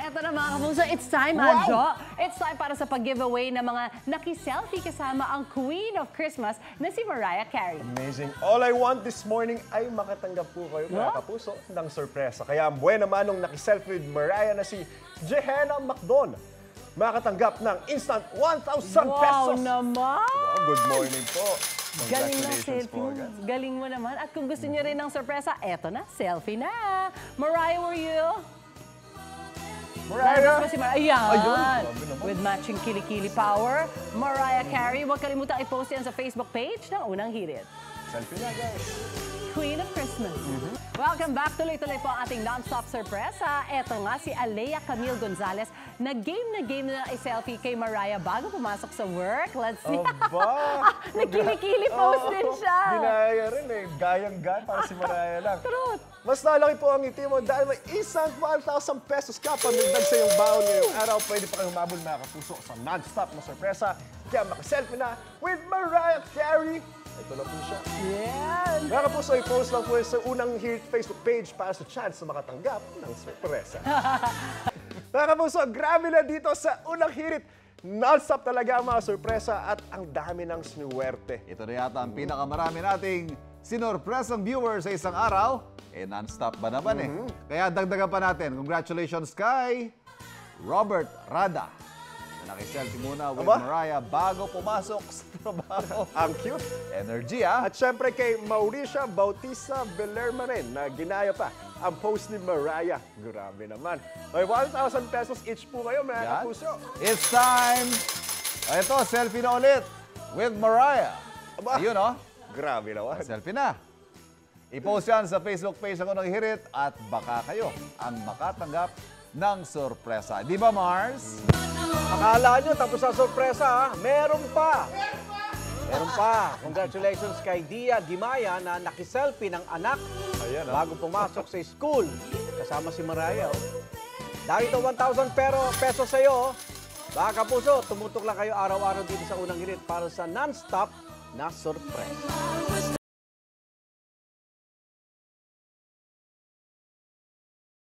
Eto na mga kapuso, it's time, Adjo. It's time para sa pag-giveaway ng mga naki-selfie kasama ang Queen of Christmas na si Mariah Carey. Amazing. All I want this morning ay makatanggap po kayo, mga kapuso, ng sorpresa. Kaya ang buwan naman nung naki-selfie with Mariah na si Jehenna Macdon, makatanggap ng instant 1,000 pesos. Wow naman! Wow, good morning po. Galing na Congratulations selfie po mo. agad. Galing mo naman. At kung gusto niyo rin ng sorpresa, eto na, selfie na. Mariah, were you? Mariah! Si Mariah. Ayun. Ayan. With matching kilikili power, Mariah Carey. Huwag kalimutang i-post yan sa Facebook page ng Unang Hirit. Selfie na, guys. Queen of Christmas. Welcome back. Tuloy-tuloy po ang ating non-stop sorpresa. Eto nga si Alea Camille Gonzalez na game na i-selfie kay Mariah bago pumasok sa work. Let's see. Aba! Nagkilikili pose din siya. Ginaya rin eh. Gayang-gan para si Mariah lang. Truth. Mas nalaki po ang ngiti mo dahil may isang 1,000 pesos ka pamigdag sa iyong baon ngayong araw. Pwede pa kayong humabol mga kapuso sa non-stop na sorpresa. Kaya makaselfie na with Mariah Carey. Ito lang po siya. Yan. Mga kapuso, i-post lang po sa Unang Hirit Facebook page para sa chance na makatanggap ng sorpresa. Mga kapuso, grabe na dito sa Unang Hirit. Non-stop talaga ang mga sorpresa at ang dami ng sinuwerte. Ito na yata ang pinakamarami nating sinorpresang viewers sa isang araw. Non-stop ba naman eh. Kaya dagdagan pa natin. Congratulations kay Robert Rada. Na nakiselfie muna with Mariah bago pumasok sa trabaho. Ang cute. Energy ah. At syempre kay Mauricia Bautista Belerma rin na ginaya pa ang post ni Mariah. Grabe naman. May 1,000 pesos each po kayo, mga kapuso. It's time. Ito, selfie na ulit with Mariah. Aba. Ayun oh. Grabe naman. Selfie na. I-post yan sa Facebook page ng Unang Hirit at baka kayo ang makatanggap ng sorpresa. Di ba, Mars? Akala nyo, tapos sa sorpresa, ha? Meron pa! Meron pa! Congratulations kay Dia Gimaya na nakiselfie ng anak bago pumasok sa school. Kasama si Mariah. Oh. Dahil ito 1,000 pesos sa'yo, baka kapuso, tumutok lang kayo araw-araw dito sa Unang Hirit para sa non-stop na sorpresa.